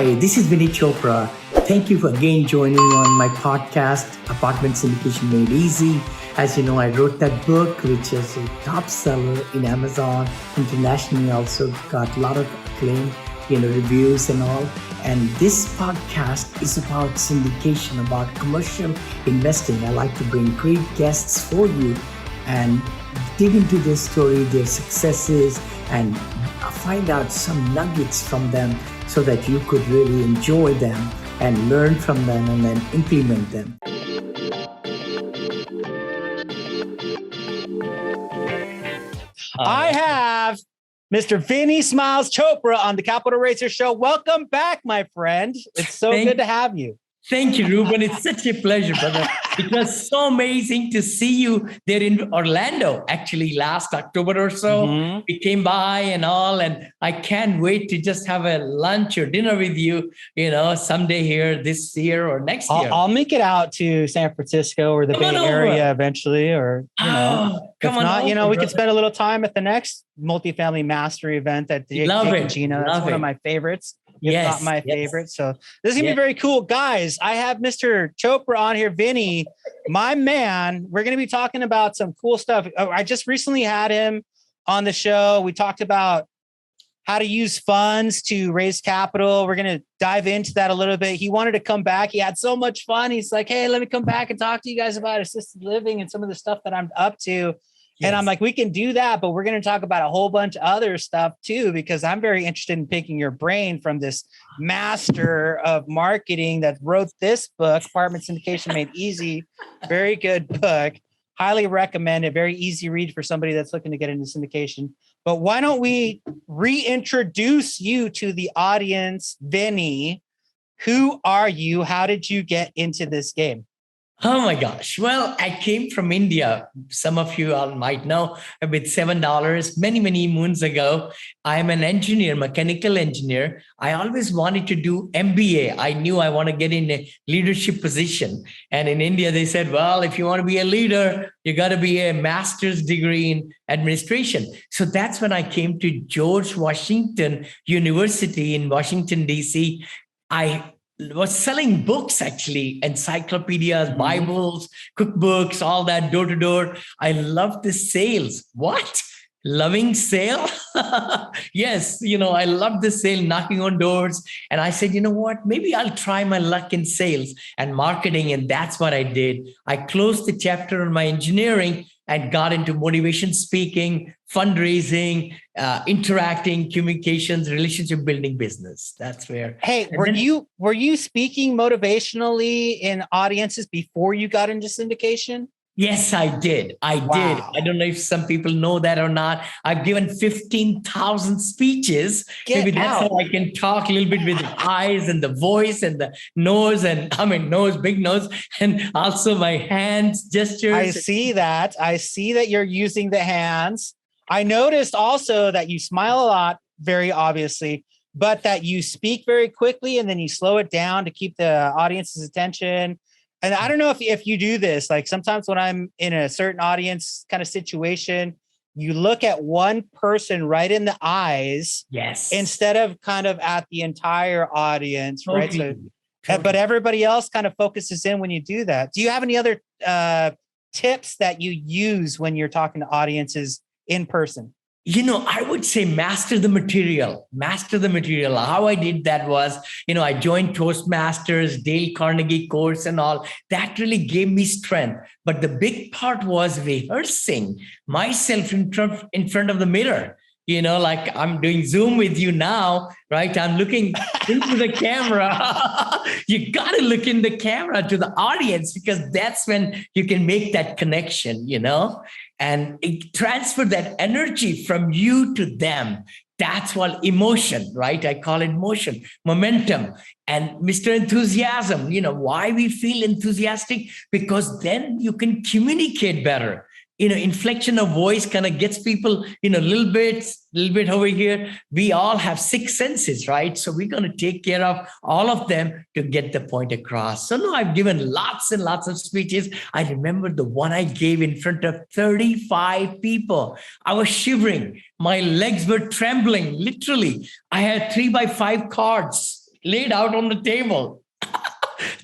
Hi, this is Vinney Chopra. Thank you for again joining on my podcast, Apartment Syndication Made Easy. As you know, I wrote that book, which is a top seller in Amazon. Internationally also got a lot of acclaim, reviews and all. And this podcast is about syndication, about commercial investing. I like to bring great guests for you and dig into their story, their successes, and find out some nuggets from them so that you could really enjoy them and learn from them and then implement them. I have Mr. Vinney Smiles Chopra on the Capital Racer Show. Welcome back, my friend. It's so good to have you. Thank you, Ruben. It's such a pleasure, brother. It was so amazing to see you there in Orlando, actually, last October or so. Mm-hmm. We came by and all, and I can't wait to just have a lunch or dinner with you, someday here, this year or next year. I'll make it out to San Francisco or the Bay Area eventually, or, if not, we could spend a little time at the next multifamily mastery event at Jake and Gina. That's one of my favorites. Not my favorite. So this is going to be very cool. Guys, I have Mr. Chopra on here, Vinney, my man. We're going to be talking about some cool stuff. I just recently had him on the show. We talked about how to use funds to raise capital. We're going to dive into that a little bit. He wanted to come back. He had so much fun. He's like, hey, let me come back and talk to you guys about assisted living and some of the stuff that I'm up to. Yes. And I'm like, we can do that, but we're going to talk about a whole bunch of other stuff too, because I'm very interested in picking your brain from this master of marketing that wrote this book, Apartment Syndication Made Easy. Very good book. Highly recommend it. Very easy read for somebody that's looking to get into syndication. But why don't we reintroduce you to the audience, Vinney? Who are you? How did you get into this game? Oh my gosh. Well, I came from India. Some of you all might know, with $7 many moons ago. I'm an engineer, mechanical engineer. I always wanted to do MBA. I knew I want to get in a leadership position. And in India, they said, well, if you want to be a leader, you got to be a master's degree in administration. So that's when I came to George Washington University in Washington, D.C. I was selling books, actually, encyclopedias, Bibles, cookbooks, all that door to door. I love the sales. What? Loving sale? Yes, I love the sale, knocking on doors. And I said, you know what? Maybe I'll try my luck in sales and marketing. And that's what I did. I closed the chapter on my engineering and got into motivation speaking, fundraising, interacting, communications, relationship building business. That's where. Hey, were you speaking motivationally in audiences before you got into syndication? Yes, I did. I did. I don't know if some people know that or not. I've given 15,000 speeches. Maybe that's how I can talk a little bit with the eyes and the voice and the nose, and big nose, and also my hands gestures. I see that. You're using the hands. I noticed also that you smile a lot, very obviously, but that you speak very quickly and then you slow it down to keep the audience's attention. And I don't know if you do this, like sometimes when I'm in a certain audience kind of situation, you look at one person right in the eyes, instead of kind of at the entire audience, right? So, but everybody else kind of focuses in when you do that. Do you have any other tips that you use when you're talking to audiences in person? I would say master the material. How I did that was, I joined Toastmasters, Dale Carnegie course and all. That really gave me strength. But the big part was rehearsing myself in front of the mirror. Like I'm doing Zoom with you now, right? I'm looking into the camera. You got to look in the camera to the audience, because that's when you can make that connection, and it transfer that energy from you to them. That's what emotion, right? I call it motion, momentum, and Mr. Enthusiasm. Why we feel enthusiastic? Because then you can communicate better. Inflection of voice kind of gets people, a little bit over here. We all have 6 senses, right? So we're going to take care of all of them to get the point across. So no, I've given lots and lots of speeches. I remember the one I gave in front of 35 people. I was shivering. My legs were trembling, literally. I had 3x5 cards. laid out on the table.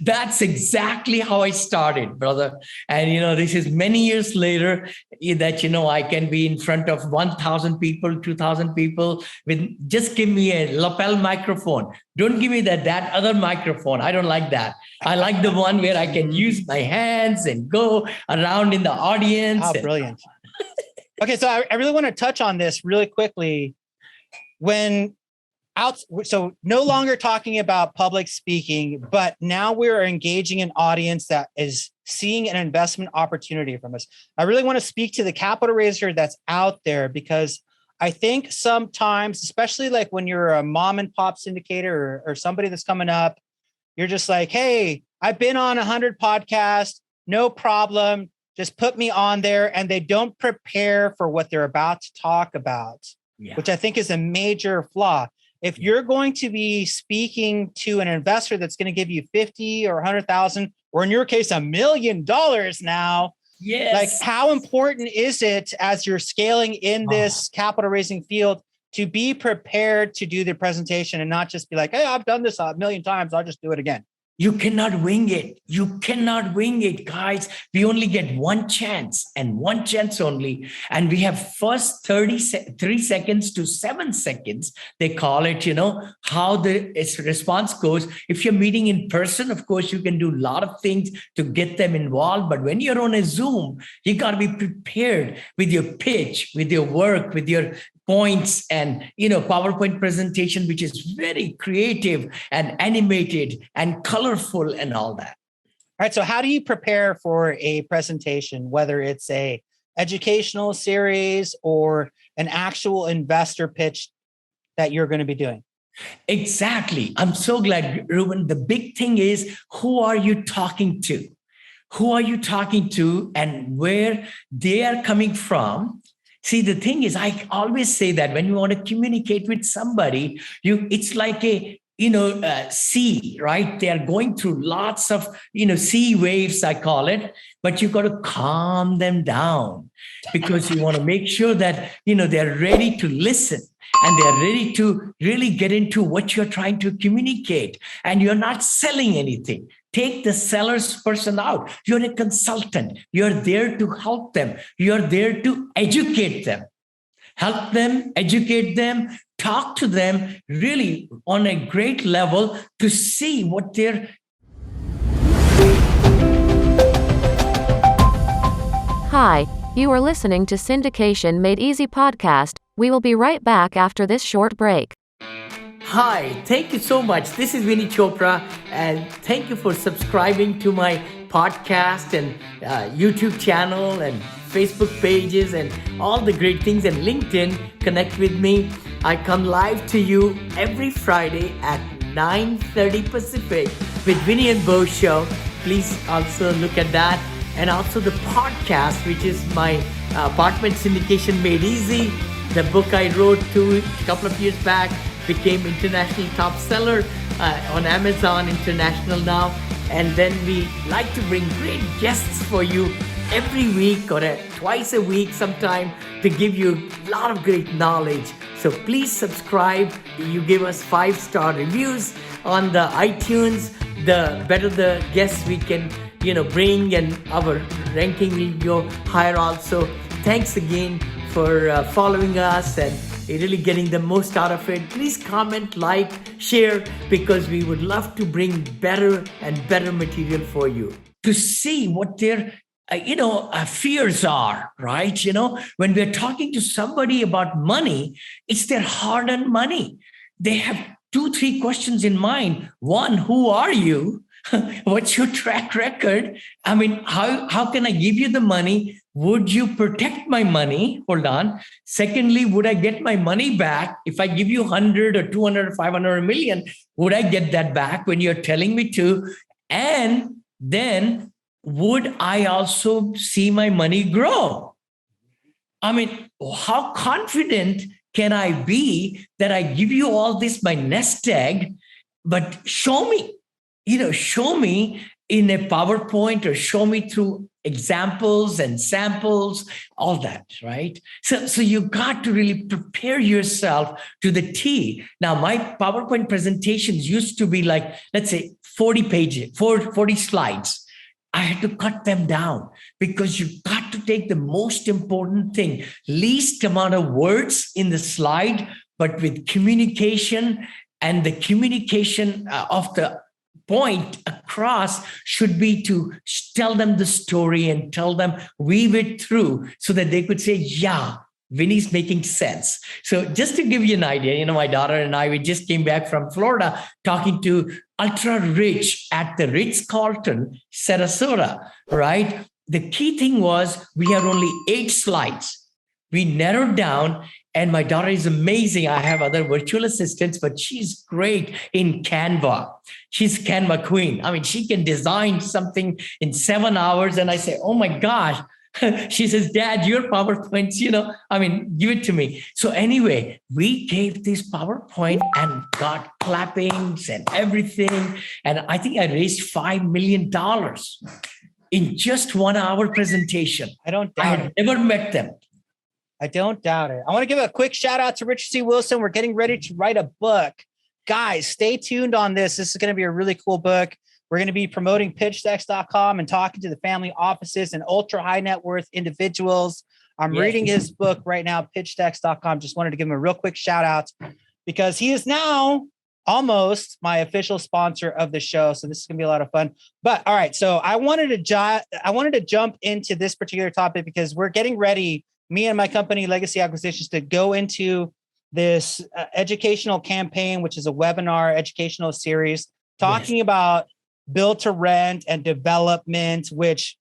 That's exactly how I started, brother. And, this is many years later that, I can be in front of 1,000 people, 2,000 people just give me a lapel microphone. Don't give me that other microphone. I don't like that. I like the one where I can use my hands and go around in the audience. Oh, brilliant. Okay. So I really want to touch on this really quickly. So no longer talking about public speaking, but now we're engaging an audience that is seeing an investment opportunity from us. I really want to speak to the capital raiser that's out there, because I think sometimes, especially like when you're a mom and pop syndicator or somebody that's coming up, you're just like, hey, I've been on 100 podcasts, no problem. Just put me on there. And they don't prepare for what they're about to talk about, which I think is a major flaw. If you're going to be speaking to an investor that's going to give you 50 or 100,000, or in your case, $1 million now, like how important is it as you're scaling in this capital raising field to be prepared to do the presentation and not just be like, hey, I've done this 1 million times, I'll just do it again. You cannot wing it. You cannot wing it, guys. We only get one chance and one chance only. And we have first 3 seconds to 7 seconds. They call it, how the response goes. If you're meeting in person, of course, you can do a lot of things to get them involved. But when you're on a Zoom, you got to be prepared with your pitch, with your work, with your points and, PowerPoint presentation, which is very creative and animated and colorful and all that. All right. So how do you prepare for a presentation, whether it's a educational series or an actual investor pitch that you're going to be doing? Exactly. I'm so glad, Ruben. The big thing is, who are you talking to? Who are you talking to and where they are coming from? See, the thing is, I always say that when you want to communicate with somebody, it's like a sea, right? They are going through lots of, sea waves, I call it, but you got to calm them down because you want to make sure that, they're ready to listen and they're ready to really get into what you're trying to communicate. And you're not selling anything. Take the seller's person out. You're a consultant. You're there to help them. You're there to educate them. Help them, educate them, talk to them really on a great level to see what they're. Hi, you are listening to Syndication Made Easy podcast. We will be right back after this short break. Hi, thank you so much. This is Vinney Chopra, and thank you for subscribing to my podcast and YouTube channel and Facebook pages and all the great things, and LinkedIn. Connect with me. I come live to you every Friday at 9:30 Pacific with Vinney and Bo Show. Please also look at that. And also the podcast, which is my Apartment Syndication Made Easy. The book I wrote a couple of years back became international top seller on Amazon International now. And then we like to bring great guests for you every week or twice a week sometime to give you a lot of great knowledge. So please subscribe. You give us 5-star reviews on the iTunes. The better the guests we can bring, and our ranking will go higher also. Thanks again for following us and really getting the most out of it. Please comment, like, share, because we would love to bring better and better material for you to see what their fears are, right? When we're talking to somebody about money, it's their hard-earned money. They have 2-3 questions in mind. One, who are you? What's your track record? I mean, how can I give you the money? Would you protect my money? Hold on. Secondly, would I get my money back? If I give you 100 or 200 or 500 or a million, would I get that back when you're telling me to? And then would I also see my money grow? I mean, how confident can I be that I give you all this, my nest egg, but show me in a PowerPoint or show me through examples and samples, all that, right? So you got to really prepare yourself to the T. Now, my PowerPoint presentations used to be like, let's say 40 pages, 40 slides. I had to cut them down because you got to take the most important thing, least amount of words in the slide, but with communication, and the communication of the point across should be to tell them the story and tell them, weave it through so that they could say, yeah, Vinney's making sense. So just to give you an idea, my daughter and I, we just came back from Florida talking to ultra rich at the Ritz-Carlton, Sarasota, right? The key thing was we had only 8 slides. We narrowed down, and my daughter is amazing. I have other virtual assistants, but she's great in Canva. She's Canva queen. I mean, she can design something in 7 hours. And I say, oh my gosh. She says, Dad, your PowerPoints, give it to me. So anyway, we gave this PowerPoint and got clappings and everything. And I think I raised $5 million in just 1 hour presentation. I had never met them. I don't doubt it. I want to give a quick shout out to Richard C. Wilson. We're getting ready to write a book. Guys, stay tuned on this. This is going to be a really cool book. We're going to be promoting pitchdex.com and talking to the family offices and ultra high net worth individuals. I'm reading his book right now, pitchdex.com. Just wanted to give him a real quick shout out because he is now almost my official sponsor of the show. So this is going to be a lot of fun. But all right, so I wanted to jump into this particular topic because we're getting ready, me and my company, Legacy Acquisitions, to go into this educational campaign, which is a webinar educational series talking about build to rent and development, which,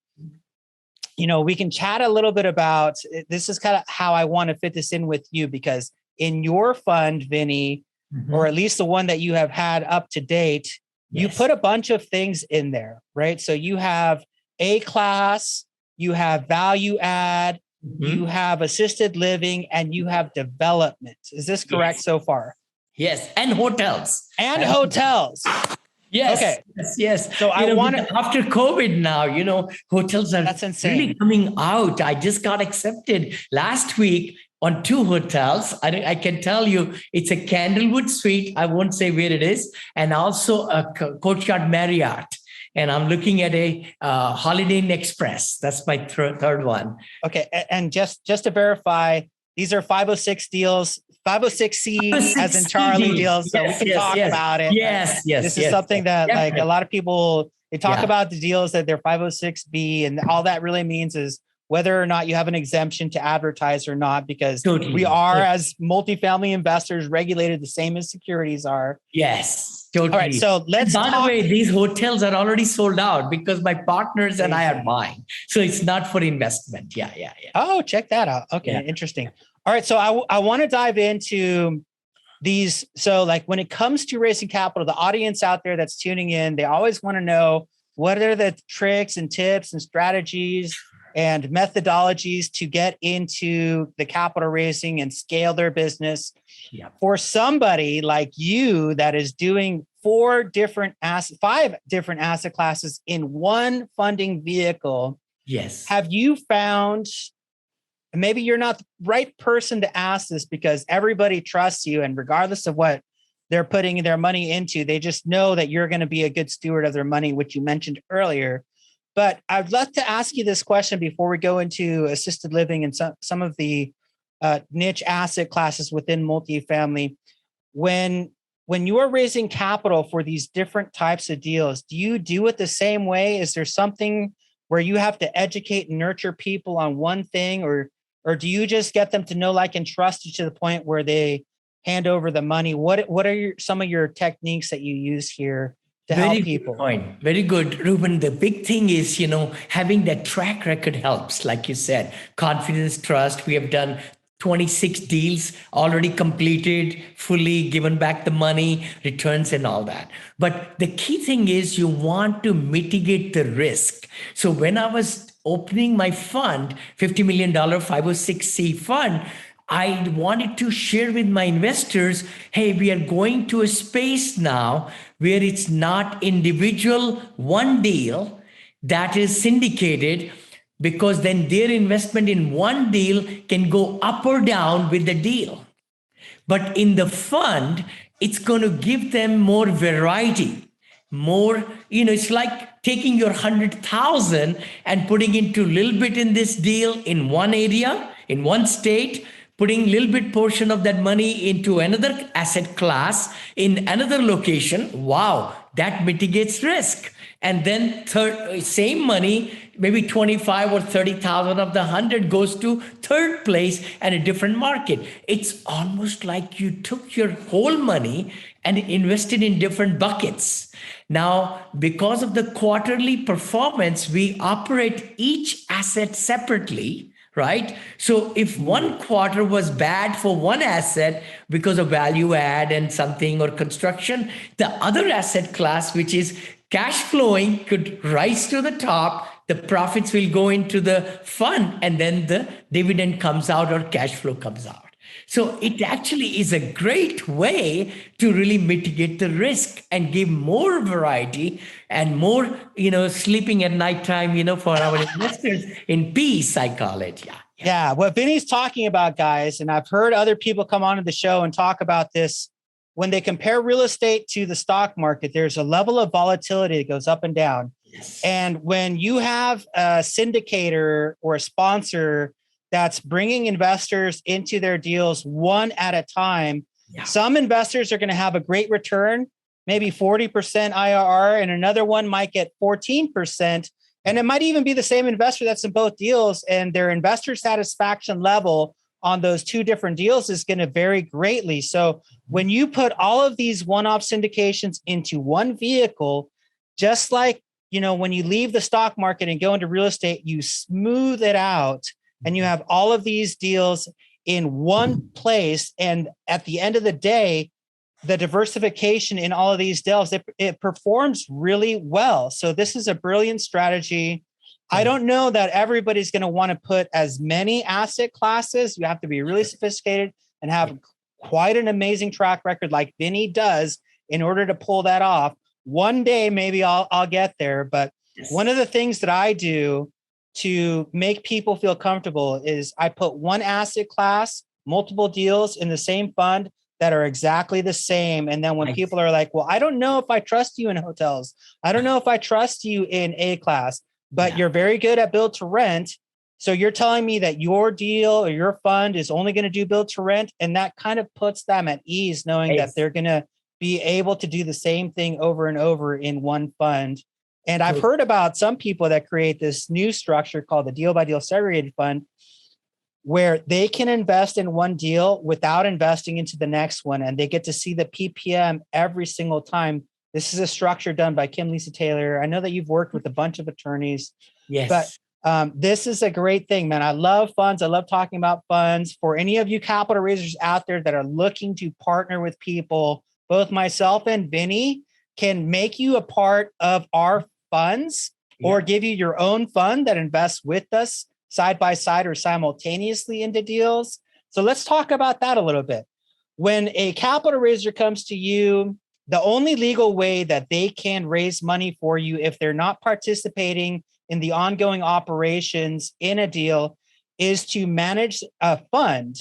we can chat a little bit about. This is kind of how I want to fit this in with you, because in your fund, Vinney, or at least the one that you have had up to date, you put a bunch of things in there, right? So you have A class, you have value add, you have assisted living, and you have development. Is this correct so far? Yes. And hotels. And hotels. Yes. Okay. Yes. So I want to, after COVID now, hotels are really coming out. I just got accepted last week on 2 hotels. I can tell you it's a Candlewood Suite. I won't say where it is. And also a Courtyard Marriott. And I'm looking at a Holiday Inn Express. That's my third one. Okay. And just to verify, these are 506 deals, 506C as in Charlie deals. So we can talk about it. Yes. This is something that a lot of people, they talk about the deals that they're 506B, and all that really means is whether or not you have an exemption to advertise or not, because we are, as multifamily investors, regulated the same as securities are. Yes, totally. All right, so let's By the way, these hotels are already sold out because my partners and I are buying. So it's not for investment. Yeah. Oh, check that out. Okay, interesting. All right, so I want to dive into these. So like when it comes to raising capital, the audience out there that's tuning in, they always want to know what are the tricks and tips and strategies and methodologies to get into the capital raising and scale their business. For somebody like you that is doing 5 different asset classes in one funding vehicle. Yes. Have you found, maybe you're not the right person to ask this because everybody trusts you, and regardless of what they're putting their money into, they just know that you're going to be a good steward of their money, which you mentioned earlier. But I'd love to ask you this question before we go into assisted living and some of the niche asset classes within multifamily. When you are raising capital for these different types of deals, do you do it the same way? Is there something where you have to educate and nurture people on one thing, or do you just get them to know, like, and trust you to the point where they hand over the money? What are some of your techniques that you use here to help people? Good point. Very good, Ruben. The big thing is, having that track record helps. Like you said, confidence, trust. We have done 26 deals already completed, fully given back the money, returns and all that. But the key thing is you want to mitigate the risk. So when I was opening my fund, $50 million 506C fund, I wanted to share with my investors, hey, we are going to a space now where it's not individual one deal that is syndicated. because then their investment in one deal can go up or down with the deal. But in the fund, it's going to give them more variety, more, it's like taking your 100,000 and putting into a little bit in this deal in one area, in one state, putting a little bit portion of that money into another asset class in another location. Wow, that mitigates risk. And then same money, maybe 25 or 30,000 of the 100 goes to third place and a different market. It's almost like you took your whole money and invested in different buckets. Now, because of the quarterly performance, we operate each asset separately, right? So if one quarter was bad for one asset because of value add and something or construction, the other asset class, which is cash flowing, could rise to the top. The profits will go into the fund, and then the dividend comes out or cash flow comes out. So it actually is a great way to really mitigate the risk and give more variety and more, sleeping at nighttime, for our investors in peace, I call it. Yeah. Yeah. What Vinney's talking about, guys, and I've heard other people come onto the show and talk about this. When they compare real estate to the stock market, there's a level of volatility that goes up and down. Yes. And when you have a syndicator or a sponsor that's bringing investors into their deals one at a time, some investors are going to have a great return, maybe 40% IRR, and another one might get 14%. And it might even be the same investor that's in both deals, and their investor satisfaction level on those two different deals is going to vary greatly. So when you put all of these one-off syndications into one vehicle, just like, when you leave the stock market and go into real estate, you smooth it out and you have all of these deals in one place. And at the end of the day, the diversification in all of these deals, it performs really well. So this is a brilliant strategy. I don't know that everybody's going to want to put as many asset classes. You have to be really sophisticated and have quite an amazing track record like Vinney does in order to pull that off. One day, maybe I'll get there. But one of the things that I do to make people feel comfortable is I put one asset class, multiple deals in the same fund that are exactly the same. And then when people are like, well, I don't know if I trust you in hotels. I don't know if I trust you in A class. But you're very good at build to rent. So you're telling me that your deal or your fund is only going to do build to rent. And that kind of puts them at ease knowing that they're going to be able to do the same thing over and over in one fund. And I've heard about some people that create this new structure called the deal by deal segregated fund, where they can invest in one deal without investing into the next one. And they get to see the PPM every single time. This is a structure done by Kim Lisa Taylor. I know that you've worked with a bunch of attorneys. Yes. But this is a great thing, man. I love funds. I love talking about funds. For any of you capital raisers out there that are looking to partner with people, both myself and Vinney can make you a part of our funds or give you your own fund that invests with us side by side or simultaneously into deals. So let's talk about that a little bit. When a capital raiser comes to you, the only legal way that they can raise money for you if they're not participating in the ongoing operations in a deal is to manage a fund,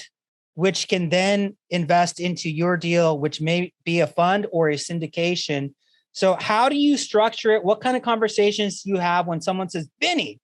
which can then invest into your deal, which may be a fund or a syndication. So how do you structure it? What kind of conversations do you have when someone says, Vinney,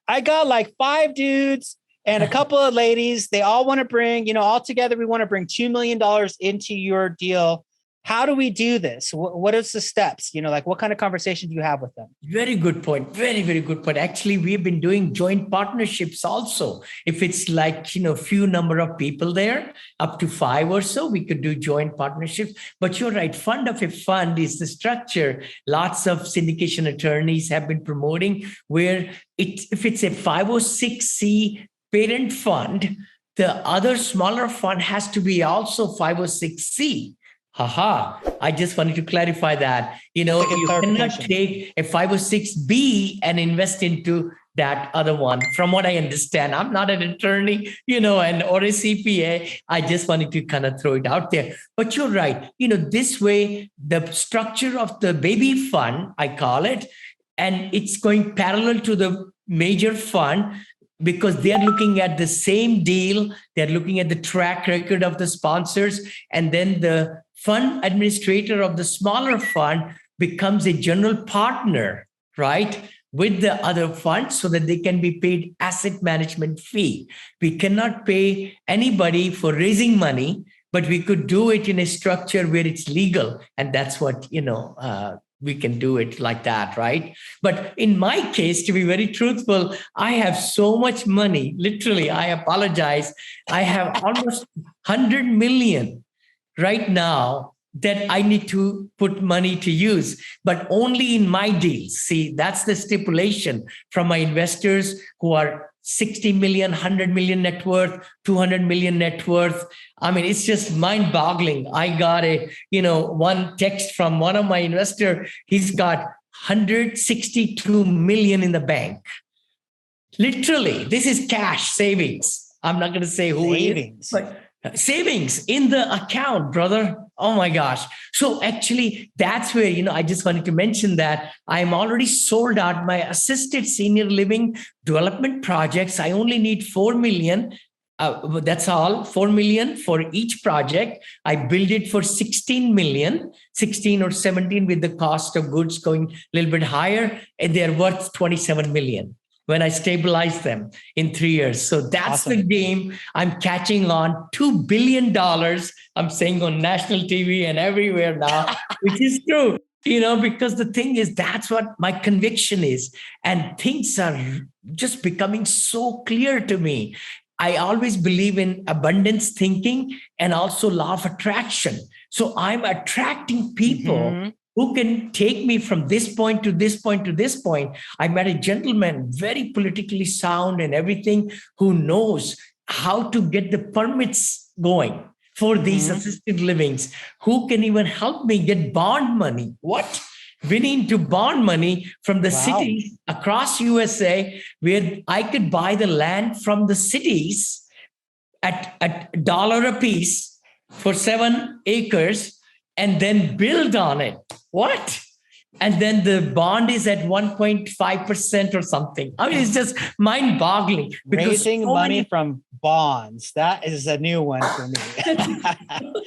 I got like 5 dudes and a couple of ladies, they all want to bring, all together, we want to bring $2 million into your deal. How do we do this? What is the steps? What kind of conversation do you have with them? Very good point. Very, very good point. Actually, we've been doing joint partnerships also. If it's like, few number of people there, up to 5 or so, we could do joint partnerships. But you're right. Fund of a fund is the structure. Lots of syndication attorneys have been promoting where if it's a 506C parent fund, the other smaller fund has to be also 506C. I just wanted to clarify that. You cannot take a 506B and invest into that other one. From what I understand, I'm not an attorney, and or a CPA. I just wanted to kind of throw it out there. But you're right. This way, the structure of the baby fund, I call it, and it's going parallel to the major fund because they're looking at the same deal. They're looking at the track record of the sponsors. And then the fund administrator of the smaller fund becomes a general partner, right, with the other funds so that they can be paid asset management fee. We cannot pay anybody for raising money, but we could do it in a structure where it's legal. And that's what, we can do it like that, right? But in my case, to be very truthful, I have so much money. Literally, I apologize. I have almost 100 million right now that I need to put money to use, but only in my deals. See, that's the stipulation from my investors who are 60 million, 100 million net worth, 200 million net worth. I mean, it's just mind boggling. I got one text from one of my investors. He's got 162 million in the bank. Literally, this is cash savings. I'm not going to say who savings. It is, but savings in the account, brother. Oh my gosh. So actually, that's where, I just wanted to mention that I'm already sold out my assisted senior living development projects. I only need 4 million. That's all, 4 million for each project. I build it for 16 million, 16 or 17 with the cost of goods going a little bit higher, and they're worth 27 million when I stabilize them in 3 years. So that's awesome. The game I'm catching on. $2 billion, I'm saying on national TV and everywhere now, which is true, because the thing is, that's what my conviction is. And things are just becoming so clear to me. I always believe in abundance thinking and also law of attraction. So I'm attracting people who can take me from this point to this point to this point. I met a gentleman, very politically sound and everything, who knows how to get the permits going for these assisted livings, who can even help me get bond money. What? Winning to bond money from the cities across USA, where I could buy the land from the cities at $1 a piece for 7 acres and then build on it. What? And then the bond is at 1.5% or something. I mean, it's just mind-boggling. Raising money from bonds. That is a new one for me.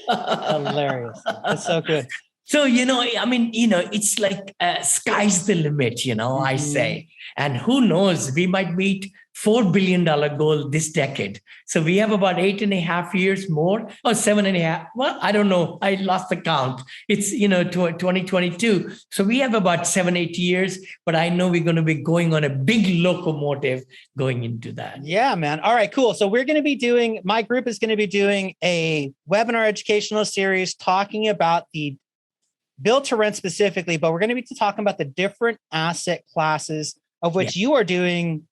Hilarious. That's so good. So, it's like sky's the limit, I say. And who knows, we might meet $4 billion goal this decade. So we have about 8.5 years more, or 7.5. Well, I don't know. I lost the count. It's, 2022. So we have about 7-8 years, but I know we're going to be going on a big locomotive going into that. Yeah, man. All right, cool. So my group is going to be doing a webinar educational series talking about the build to rent specifically, but we're going to be talking about the different asset classes of which you are doing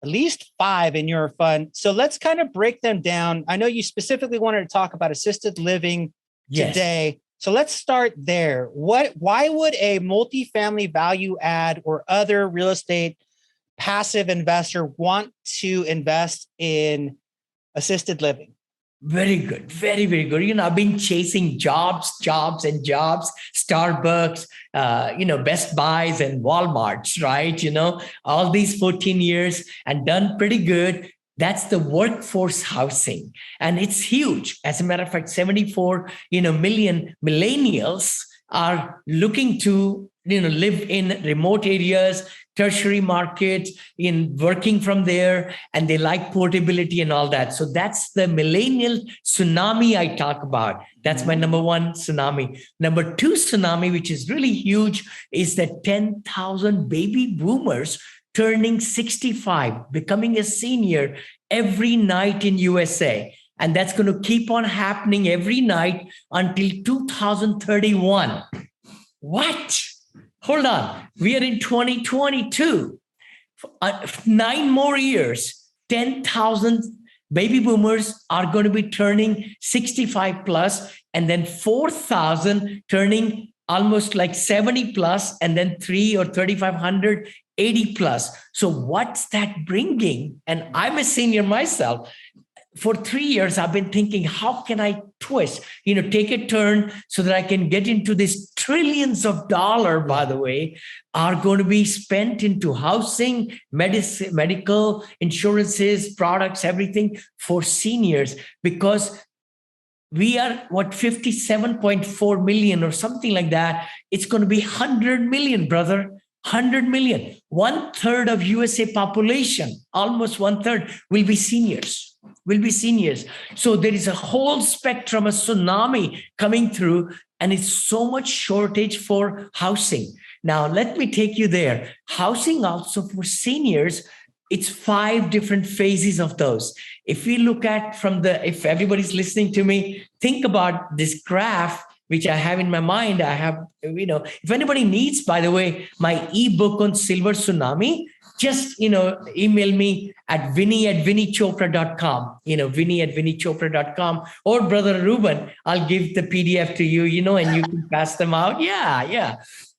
at least 5 in your fund. So let's kind of break them down. I know you specifically wanted to talk about assisted living today. So let's start there. Why would a multifamily value add or other real estate passive investor want to invest in assisted living? Very good. Very, very good. I've been chasing jobs, Starbucks, Best Buys and Walmarts, right? All these 14 years and done pretty good. That's the workforce housing. And it's huge. As a matter of fact, 74, million millennials are looking to, live in remote areas, tertiary markets, in working from there, and they like portability and all that. So that's the millennial tsunami I talk about. That's my number one tsunami. Number 2 tsunami, which is really huge, is that 10,000 baby boomers turning 65, becoming a senior every night in USA. And that's going to keep on happening every night until 2031. What? Hold on. We are in 2022. 9 more years, 10,000 baby boomers are going to be turning 65 plus, and then 4,000 turning almost like 70 plus, and then 3,500, 80 plus. So what's that bringing? And I'm a senior myself. for 3 years, I've been thinking, how can I twist, take a turn so that I can get into this trillions of dollars, by the way, are going to be spent into housing, medicine, medical, insurances, products, everything for seniors, because we are 57.4 million or something like that. It's going to be 100 million, brother. 100 million. 1/3 of USA population, almost 1/3 will be seniors. So there is a whole spectrum, a tsunami coming through, and it's so much shortage for housing. Now, let me take you there. Housing also for seniors, it's 5 different phases of those. If we look at if everybody's listening to me, think about this graph, which I have in my mind. I have, if anybody needs, by the way, my ebook on Silver Tsunami, just, email me at Vinney@VinneyChopra.com, Vinney@VinneyChopra.com, or Brother Ruben, I'll give the PDF to you, and you can pass them out. Yeah.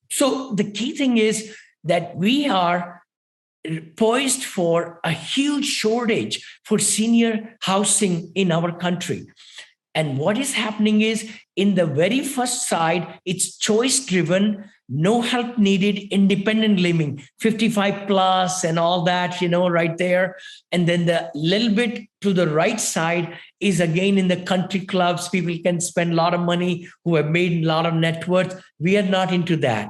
So the key thing is that we are poised for a huge shortage for senior housing in our country. And what is happening is, in the very first side, it's choice driven, no help needed, independent living, 55 plus and all that, right there. And then the little bit to the right side is again in the country clubs. People can spend a lot of money who have made a lot of net worth. We are not into that.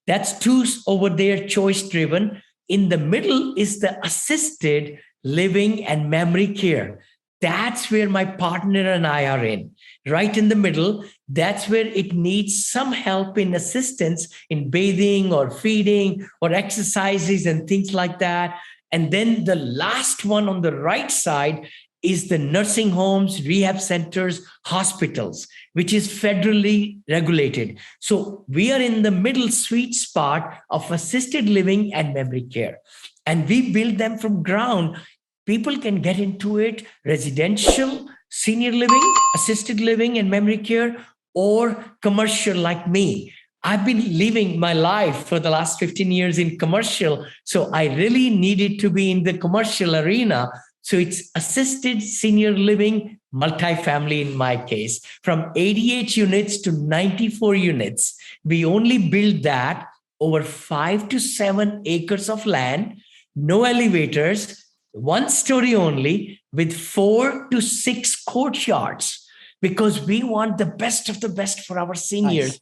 That's 2 over there, choice driven. In the middle is the assisted living and memory care. That's where my partner and I are in, right in the middle. That's where it needs some help in assistance in bathing or feeding or exercises and things like that. And then the last one on the right side is the nursing homes, rehab centers, hospitals, which is federally regulated. So we are in the middle sweet spot of assisted living and memory care. And we build them from ground. People can get into it, residential, senior living, assisted living, and memory care, or commercial like me. I've been living my life for the last 15 years in commercial, so I really needed to be in the commercial arena. So it's assisted senior living, multifamily in my case, from 88 units to 94 units. We only build that over 5 to 7 acres of land, no elevators, 1 story only, with 4 to 6 courtyards, because we want the best of the best for our seniors. Nice.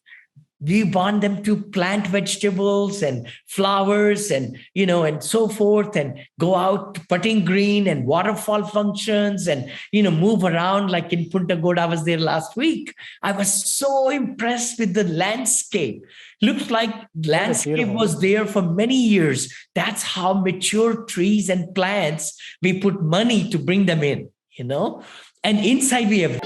We want them to plant vegetables and flowers and, and so forth, and go out putting green and waterfall functions and, move around. Like in Punta Gorda, I was there last week. I was so impressed with the landscape. Looks like landscape was there for many years. That's how mature trees and plants, we put money to bring them in, And inside we have